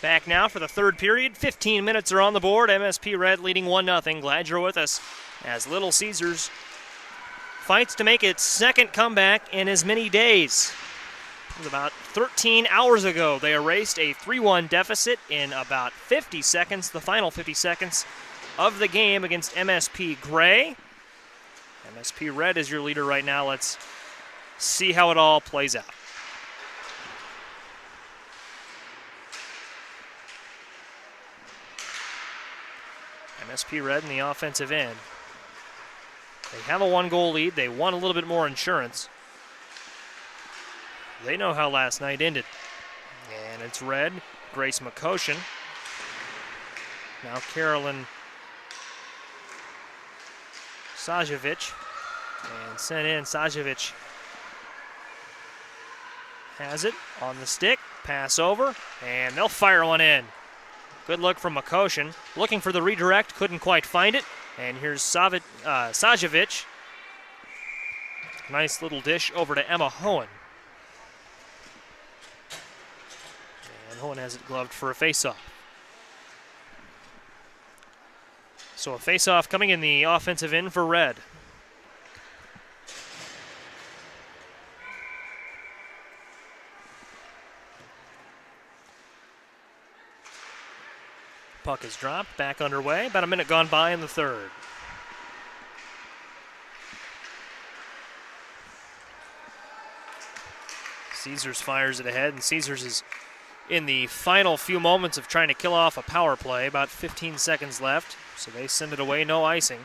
Back now for the third period. 15 minutes are on the board. MSP Red leading 1-0. Glad you're with us as Little Caesars fights to make its second comeback in as many days. It was about 13 hours ago they erased a 3-1 deficit in about 50 seconds, the final 50 seconds of the game against MSP Gray. MSP Red is your leader right now. Let's see how it all plays out. MSP Red in the offensive end. They have a 1-goal lead. They want a little bit more insurance. They know how last night ended. And it's Red, Grace McCoshen. Now Carolyn Sajovic. And sent in. Sajovic has it on the stick. Pass over. And they'll fire one in. Good look from McCoshen. Looking for the redirect, couldn't quite find it. And here's Sajovic. Nice little dish over to Emma Hohen. And Hohen has it gloved for a faceoff. So a faceoff coming in the offensive end for Red. Puck is dropped, back underway. About a minute gone by in the third. Caesars fires it ahead, and Caesars is in the final few moments of trying to kill off a power play. About 15 seconds left, so they send it away, no icing.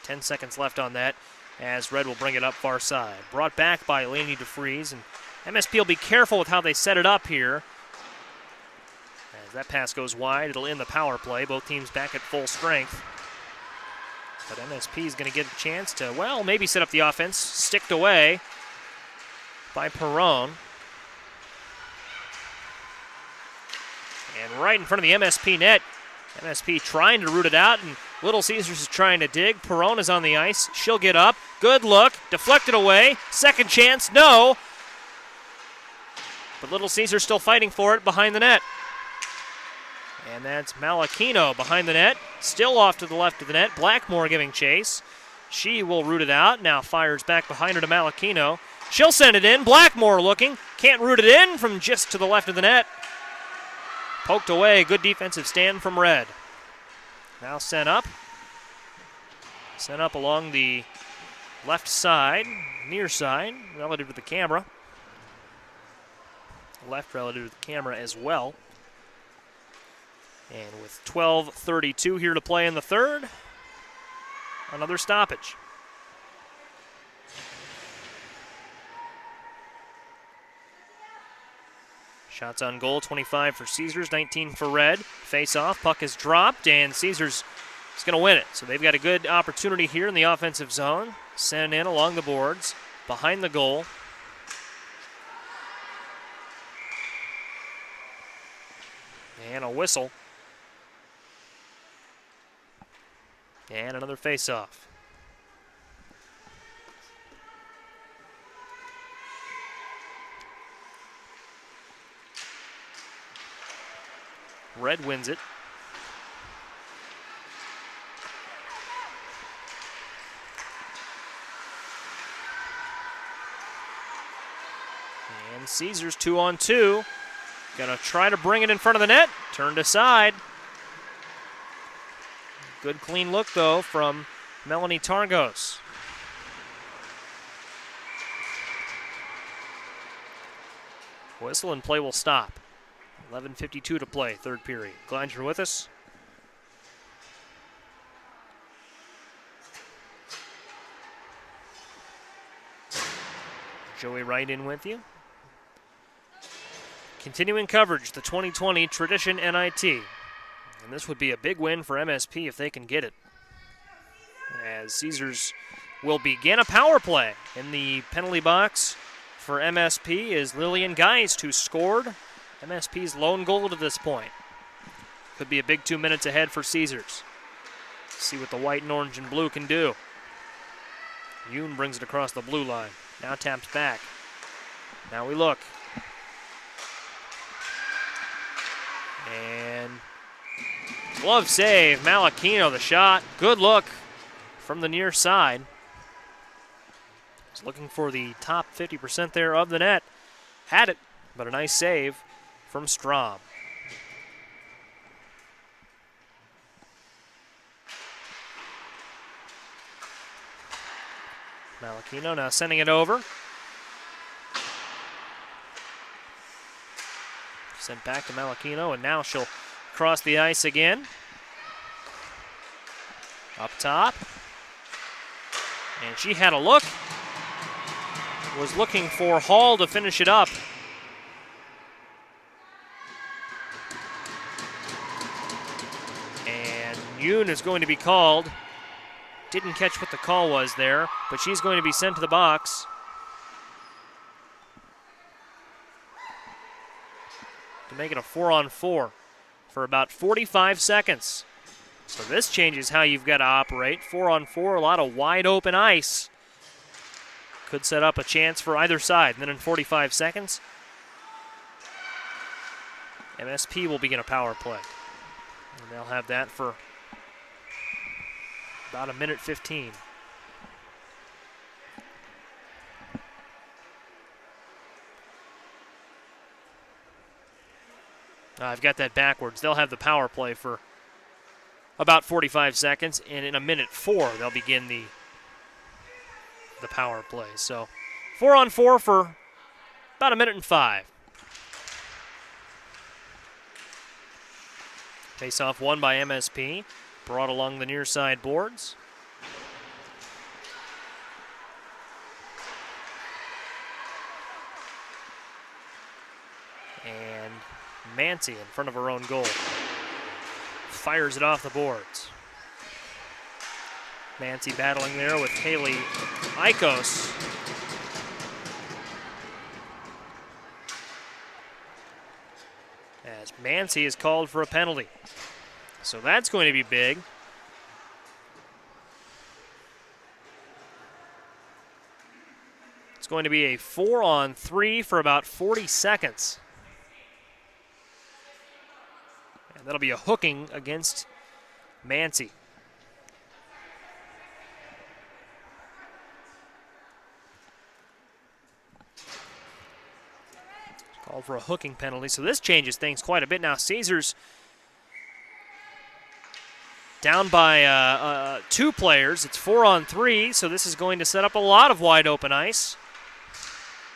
10 seconds left on that as Red will bring it up far side. Brought back by Lainey DeFries, and MSP will be careful with how they set it up here. As that pass goes wide, it'll end the power play. Both teams back at full strength. But MSP is going to get a chance to, well, maybe set up the offense. Sticked away by Perron. And right in front of the MSP net. MSP trying to root it out, and Little Caesars is trying to dig. Perron is on the ice. She'll get up. Good look. Deflected away. Second chance. No. But Little Caesars still fighting for it behind the net. And that's Malachino behind the net. Still off to the left of the net. Blackmore giving chase. She will root it out. Now fires back behind her to Malachino. She'll send it in. Blackmore looking. Can't root it in from just to the left of the net. Poked away. Good defensive stand from Red. Now sent up. Sent up along the left side, near side, relative to the camera. Left relative to the camera as well. And with 12:32 here to play in the third, another stoppage. Shots on goal, 25 for Caesars, 19 for Red. Face off, puck is dropped, and Caesars is going to win it. So they've got a good opportunity here in the offensive zone. Sent in along the boards, behind the goal. And a whistle. And another face-off. Red wins it. And Caesars 2-on-2. Gonna try to bring it in front of the net. Turned aside. Good clean look, though, from Melanie Targos. Whistle and play will stop. 11:52 to play, third period. Glad you're with us. Joey Wright in with you. Continuing coverage, the 2020 Tradition NIT. And this would be a big win for MSP if they can get it. As Caesars will begin a power play in the penalty box for MSP is Lillian Geist, who scored MSP's lone goal to this point. Could be a big 2 minutes ahead for Caesars. See what the white and orange and blue can do. Yoon brings it across the blue line. Now taps back. Now we look. And glove save, Malachino, the shot. Good look from the near side. He's looking for the top 50% there of the net. Had it, but a nice save from Strom. Malachino now sending it over. Sent back to Malachino, and now she'll cross the ice again. Up top. And she had a look. Was looking for Hall to finish it up. And Yoon is going to be called. Didn't catch what the call was there, but she's going to be sent to the box. To make it a 4-on-4 for about 45 seconds. So this changes how you've got to operate. 4-on-4, a lot of wide open ice. Could set up a chance for either side. And then in 45 seconds, MSP will begin a power play. And they'll have that for about 1:15. I've got that backwards. They'll have the power play for about 45 seconds, and in 1:04 they'll begin the power play. So 4-on-4 for about 1:05. Face-off won by MSP, brought along the near side boards. And Mancy in front of her own goal. Fires it off the boards. Mancy battling there with Haley Ikos. As Mancy is called for a penalty. So that's going to be big. It's going to be a 4-on-3 for about 40 seconds. And that'll be a hooking against Mancy. Called for a hooking penalty, so this changes things quite a bit. Now Caesars down by 2 players. It's 4-on-3, so this is going to set up a lot of wide open ice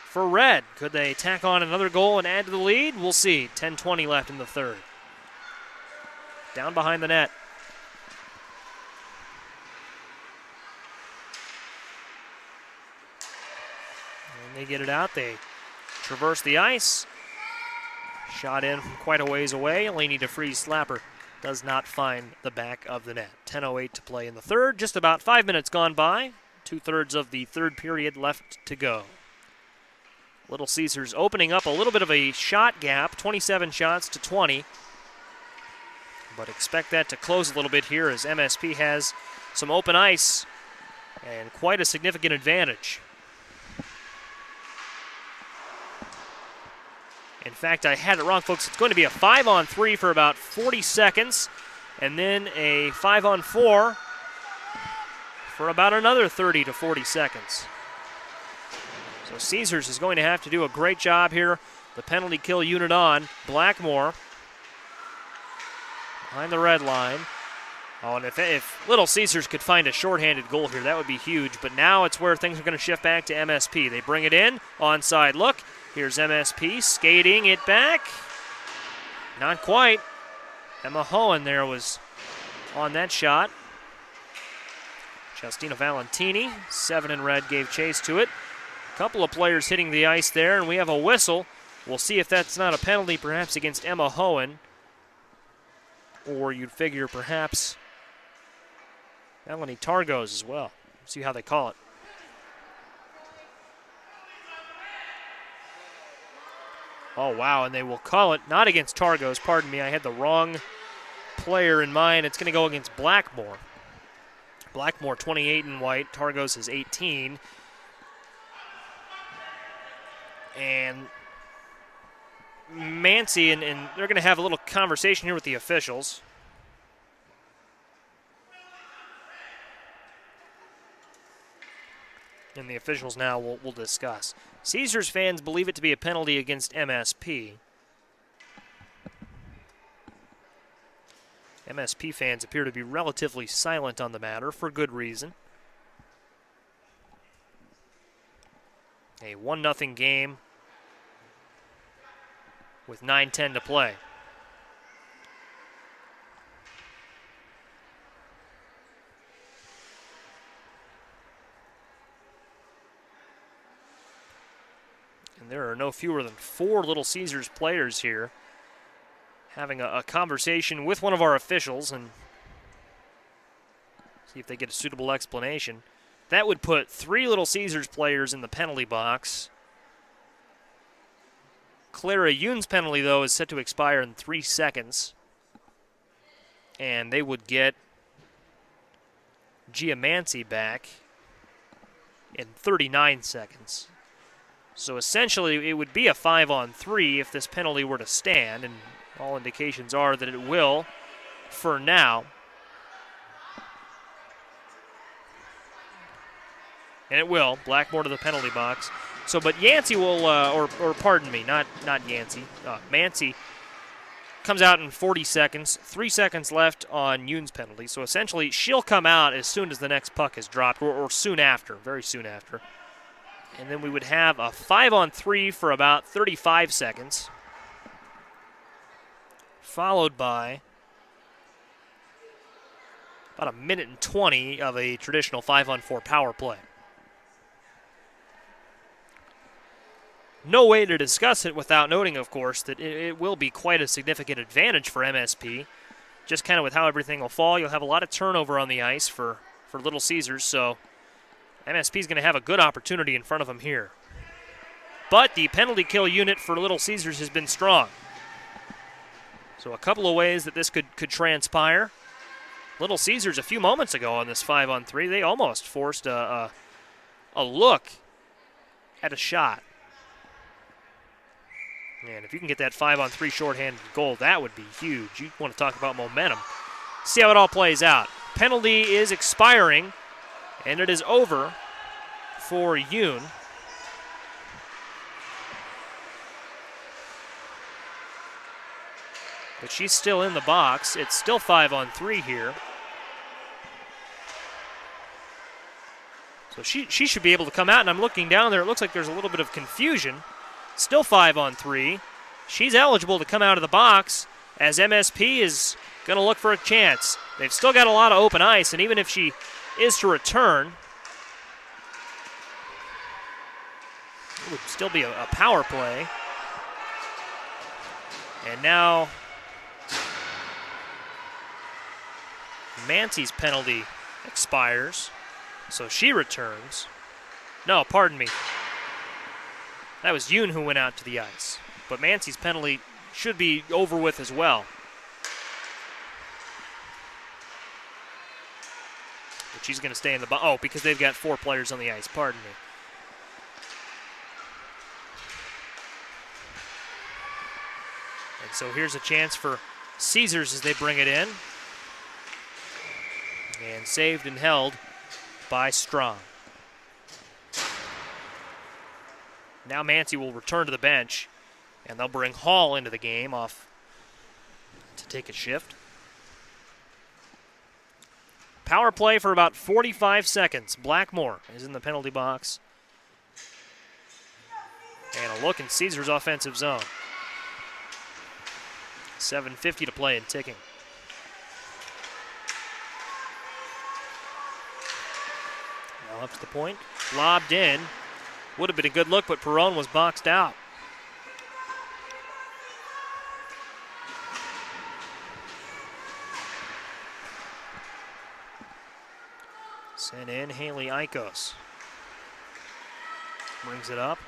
for Red. Could they tack on another goal and add to the lead? We'll see. 10:20 left in the third. Down behind the net. And they get it out. They traverse the ice. Shot in from quite a ways away. Lainey DeFreeze slapper does not find the back of the net. 10:08 to play in the third. Just about 5 minutes gone by. 2/3 of the third period left to go. Little Caesars opening up a little bit of a shot gap. 27 shots to 20. But expect that to close a little bit here as MSP has some open ice and quite a significant advantage. In fact, I had it wrong, folks. It's going to be a 5-on-3 for about 40 seconds, and then a 5-on-4 for about another 30 to 40 seconds. So Caesars is going to have to do a great job here. The penalty kill unit on. Blackmore behind the red line. Oh, and if Little Caesars could find a shorthanded goal here, that would be huge. But now it's where things are going to shift back to MSP. They bring it in. Onside look. Here's MSP skating it back. Not quite. Emma Hohen there was on that shot. Justina Valentini, 7 in red, gave chase to it. A couple of players hitting the ice there, and we have a whistle. We'll see if that's not a penalty, perhaps against Emma Hohen. Or you'd figure perhaps Melanie Targos as well. See how they call it. Oh, wow, and they will call it not against Targos. Pardon me, I had the wrong player in mind. It's going to go against Blackmore. Blackmore, 28 in white. Targos is 18. And Mancy, and they're going to have a little conversation here with the officials. And the officials now will discuss. Caesars fans believe it to be a penalty against MSP. MSP fans appear to be relatively silent on the matter for good reason. A 1-0 game with 9:10 to play. And there are no fewer than 4 Little Caesars players here having a conversation with one of our officials and see if they get a suitable explanation. That would put 3 Little Caesars players in the penalty box. Clara Yoon's penalty, though, is set to expire in 3 seconds. And they would get Giamancy back in 39 seconds. So essentially, it would be a 5-on-3 if this penalty were to stand, and all indications are that it will for now. And it will. Blackmore to the penalty box. So, but Yancey will, or pardon me, not Yancey. Mancy comes out in 40 seconds. 3 seconds left on Yoon's penalty. So essentially, she'll come out as soon as the next puck is dropped, or soon after, very soon after. And then we would have a 5-on-3 for about 35 seconds, followed by about 1:20 of a traditional 5-on-4 power play. No way to discuss it without noting, of course, that it will be quite a significant advantage for MSP. Just kind of with how everything will fall, you'll have a lot of turnover on the ice for Little Caesars, so MSP is going to have a good opportunity in front of them here. But the penalty kill unit for Little Caesars has been strong. So a couple of ways that this could transpire. Little Caesars a few moments ago on this 5-on-3, they almost forced a look at a shot. And if you can get that 5-on-3 shorthanded goal, that would be huge. You want to talk about momentum. See how it all plays out. Penalty is expiring, and it is over for Yoon. But she's still in the box. It's still 5-on-3 here. So she should be able to come out, and I'm looking down there. It looks like there's a little bit of confusion. Still 5-on-3. She's eligible to come out of the box as MSP is going to look for a chance. They've still got a lot of open ice, and even if she is to return, it would still be a power play. And now Mancy's penalty expires, so she returns. No, pardon me. That was Yoon who went out to the ice. But Mancy's penalty should be over with as well. But she's going to stay in the box. Oh, because they've got 4 players on the ice. Pardon me. And so here's a chance for Caesars as they bring it in. And saved and held by Strong. Now Mancy will return to the bench, and they'll bring Hall into the game off to take a shift. Power play for about 45 seconds. Blackmore is in the penalty box. And a look in Caesars' offensive zone. 7:50 to play and ticking. Now up to the point. Lobbed in. Would have been a good look, but Perron was boxed out. Sent in Haley Eikos. Brings it up.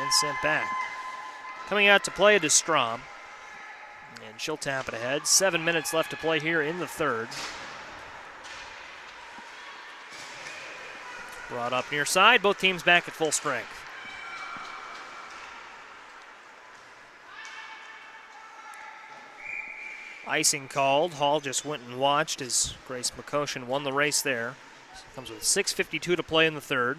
And sent back. Coming out to play to Strom. And she'll tap it ahead. 7 minutes left to play here in the third. Brought up near side. Both teams back at full strength. Icing called. Hall just went and watched as Grace McCoshen won the race there. Comes with 6:52 to play in the third.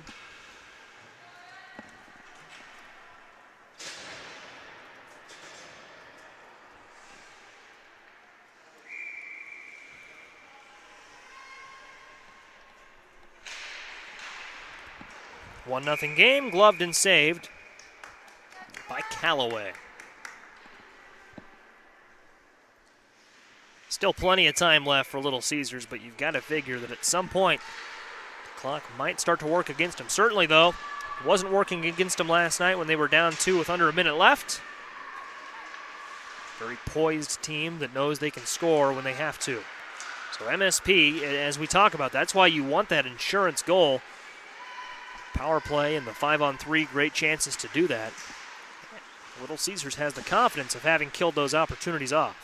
One nothing game, gloved and saved by Callaway. Still plenty of time left for Little Caesars, but you've got to figure that at some point the clock might start to work against them. Certainly, though, it wasn't working against them last night when they were down 2 with under a minute left. Very poised team that knows they can score when they have to. So MSP, as we talk about, that's why you want that insurance goal. Power play and the 5-on-3, great chances to do that. Little Caesars has the confidence of having killed those opportunities off.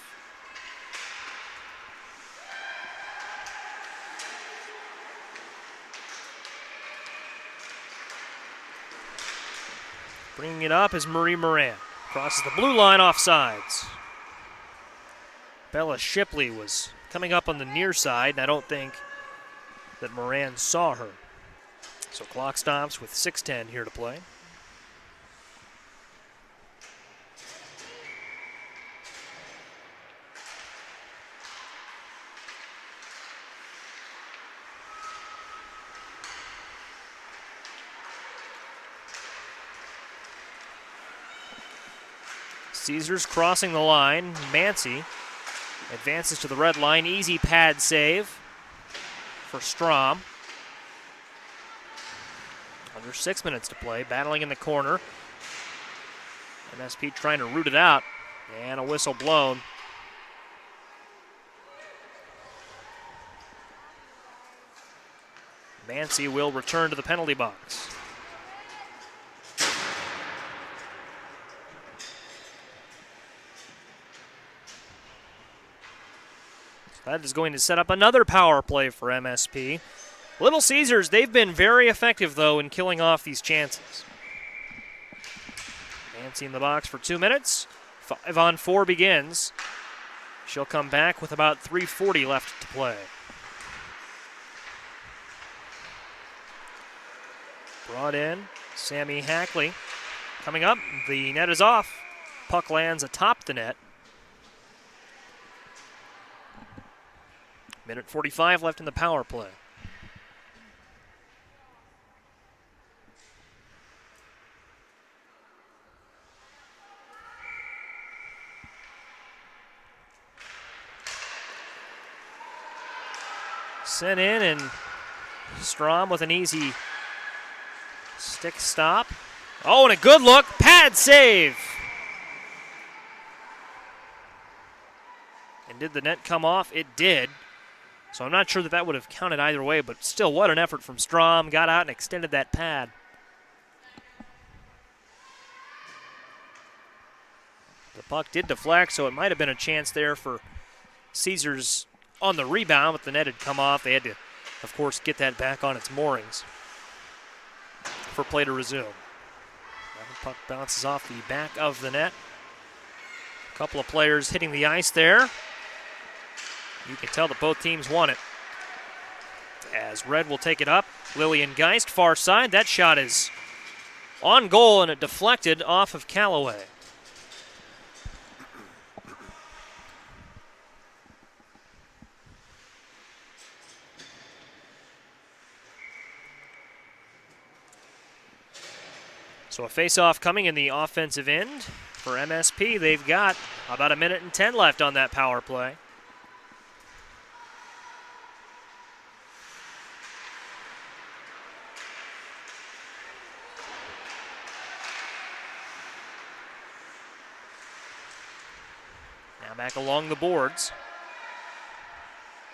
Bringing it up is Marie Moran. Crosses the blue line offsides. Bella Shipley was coming up on the near side, and I don't think that Moran saw her. So clock stops with 6:10 here to play. Caesars crossing the line. Mancy advances to the red line. Easy pad save for Strom. Under 6 minutes to play. Battling in the corner. MSP trying to root it out. And a whistle blown. Mancy will return to the penalty box. That is going to set up another power play for MSP. Little Caesars, they've been very effective, though, in killing off these chances. Nancy in the box for 2 minutes. 5-on-4 begins. She'll come back with about 3:40 left to play. Brought in, Sammy Hackley. Coming up, the net is off. Puck lands atop the net. Minute 45 left in the power play. Sent in, and Strom with an easy stick stop. Oh, and a good look. Pad save. And did the net come off? It did. So I'm not sure that that would have counted either way, but still, what an effort from Strom. Got out and extended that pad. The puck did deflect, so it might have been a chance there for Caesars on the rebound, but the net had come off. They had to, of course, get that back on its moorings for play to resume. Now the puck bounces off the back of the net. A couple of players hitting the ice there. You can tell that both teams want it. As Red will take it up. Lillian Geist, far side. That shot is on goal, and it deflected off of Callaway. So a face-off coming in the offensive end for MSP. They've got about 1:10 left on that power play. Now back along the boards.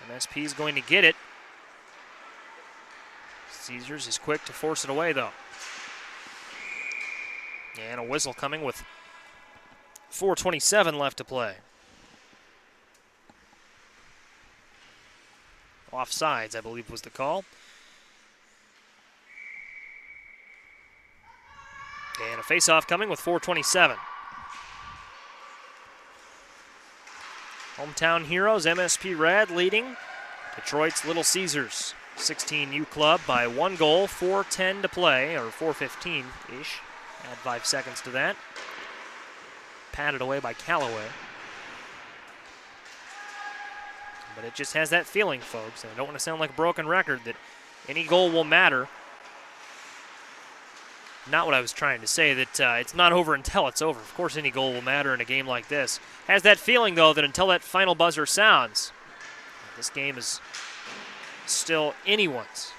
MSP is going to get it. Caesars is quick to force it away, though. And a whistle coming with 4:27 left to play. Offsides, I believe, was the call. And a face-off coming with 4:27. Hometown heroes, MSP Red leading Detroit's Little Caesars 16U club by 1 goal, 4:10 to play, or 4:15-ish. Add 5 seconds to that. Patted away by Callaway. But it just has that feeling, folks, and I don't want to sound like a broken record, that any goal will matter. Not what I was trying to say, that it's not over until it's over. Of course, any goal will matter in a game like this. Has that feeling, though, that until that final buzzer sounds, this game is still anyone's.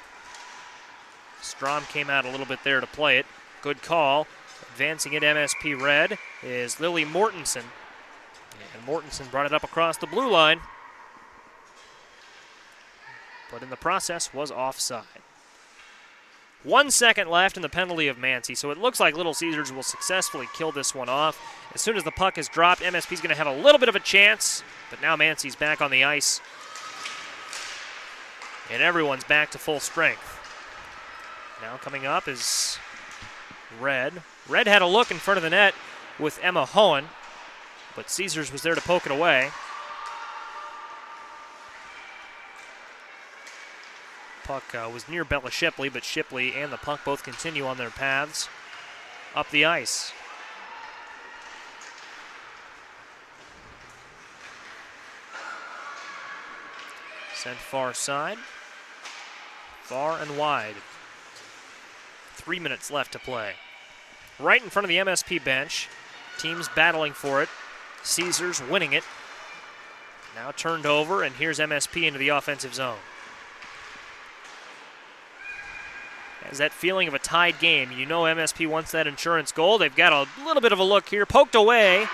Strom came out a little bit there to play it. Good call. Advancing it, MSP Red, is Lily Mortensen. And Mortensen brought it up across the blue line, but in the process was offside. 1 second left in the penalty of Mancy, so it looks like Little Caesars will successfully kill this one off. As soon as the puck is dropped, MSP's going to have a little bit of a chance, but now Mancy's back on the ice, and everyone's back to full strength. Now coming up is Red. Red had a look in front of the net with Emma Hohen, but Caesars was there to poke it away. Puck was near Bella Shipley, but Shipley and the puck both continue on their paths up the ice. Sent far side. Far and wide. 3 minutes left to play. Right in front of the MSP bench. Teams battling for it. Caesars winning it. Now turned over, and here's MSP into the offensive zone. Has that feeling of a tied game. You know MSP wants that insurance goal. They've got a little bit of a look here. Poked away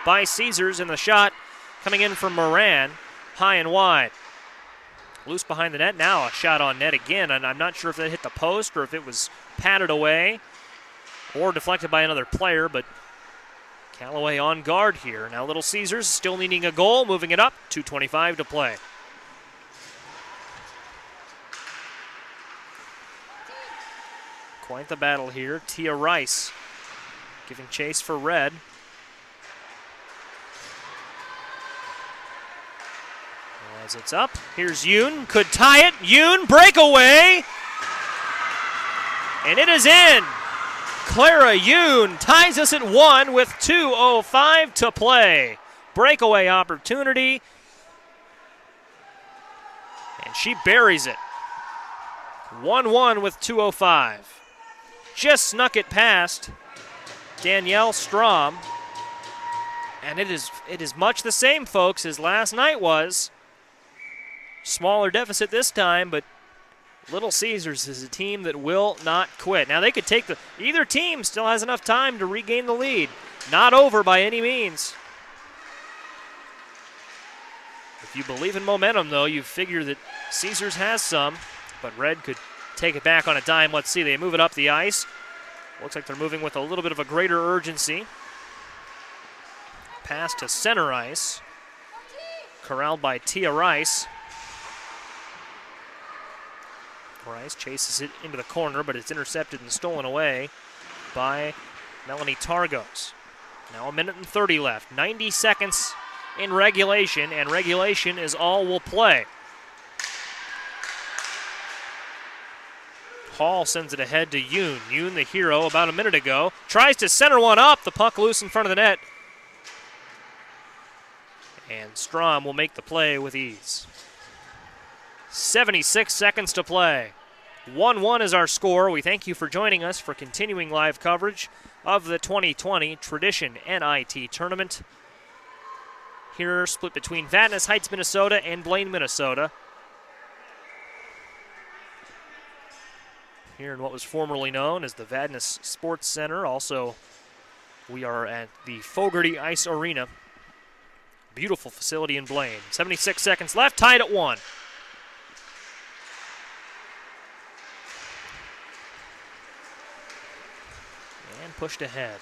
by Caesars, and the shot coming in from Moran, high and wide. Loose behind the net. Now a shot on net again, and I'm not sure if that hit the post or if it was patted away or deflected by another player, but Callaway on guard here. Now Little Caesars still needing a goal, moving it up. 2:25 to play. Quite the battle here. Tia Rice giving chase for Red. As it's up, here's Yoon. Could tie it. Yoon, breakaway. And it is in. Clara Yoon ties us at 1 with 2:05 to play. Breakaway opportunity. And she buries it. 1-1 with 2:05. Just snuck it past Danielle Strom. And it is much the same, folks, as last night was. Smaller deficit this time, but Little Caesars is a team that will not quit. Now they could take either team still has enough time to regain the lead. Not over by any means. If you believe in momentum, though, you figure that Caesars has some, but Red could take it back on a dime. Let's see, they move it up the ice. Looks like they're moving with a little bit of a greater urgency. Pass to center ice. Corralled by Tia Rice. Rice chases it into the corner, but it's intercepted and stolen away by Melanie Targos. Now 1:30 left. 90 seconds in regulation, and regulation is all we'll play. Hall sends it ahead to Yoon. Yoon, the hero, about a minute ago. Tries to center one up. The puck loose in front of the net. And Strom will make the play with ease. 76 seconds to play. 1-1 is our score. We thank you for joining us for continuing live coverage of the 2020 Tradition NIT Tournament. Here, split between Vadnais Heights, Minnesota and Blaine, Minnesota. Here in what was formerly known as the Vadnais Sports Center. Also, we are at the Fogarty Ice Arena. Beautiful facility in Blaine. 76 seconds left, tied at 1. And pushed ahead.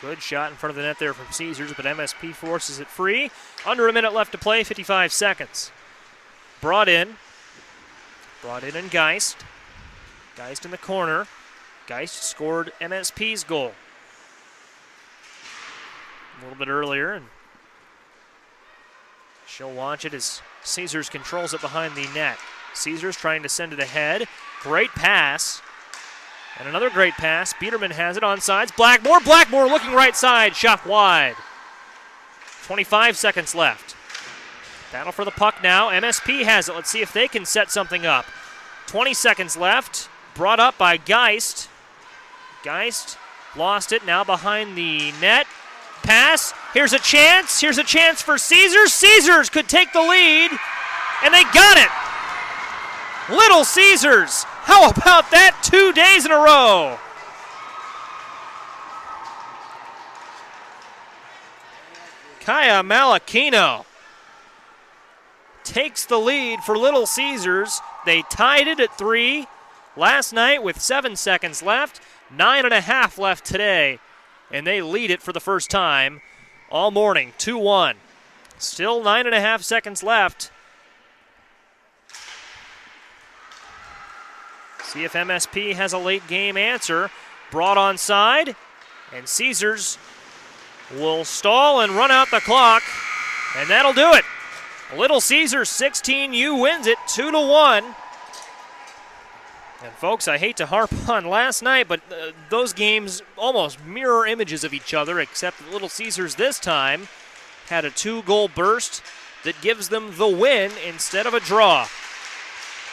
Good shot in front of the net there from Caesars, but MSP forces it free. Under a minute left to play, 55 seconds. Brought in and Geist. Geist in the corner. Geist scored MSP's goal a little bit earlier, and she'll watch it as Caesars controls it behind the net. Caesars trying to send it ahead. Great pass. And another great pass. Biederman has it on sides. Blackmore looking right side. Shot wide. 25 seconds left. Battle for the puck now. MSP has it. Let's see if they can set something up. 20 seconds left. Brought up by Geist. Geist lost it. Now behind the net. Pass. Here's a chance. Here's a chance for Caesars. Caesars could take the lead. And they got it. Little Caesars. How about that? 2 days in a row. Kaya Malakino takes the lead for Little Caesars. They tied it at 3 last night with 7 seconds left. 9.5 left today. And they lead it for the first time all morning, 2-1. Still 9.5 seconds left. See if MSP has a late game answer. Brought on side, and Caesars will stall and run out the clock, and that'll do it. Little Caesars 16U wins it 2-1. And folks, I hate to harp on last night, but those games almost mirror images of each other, except that Little Caesars this time had a 2-goal burst that gives them the win instead of a draw.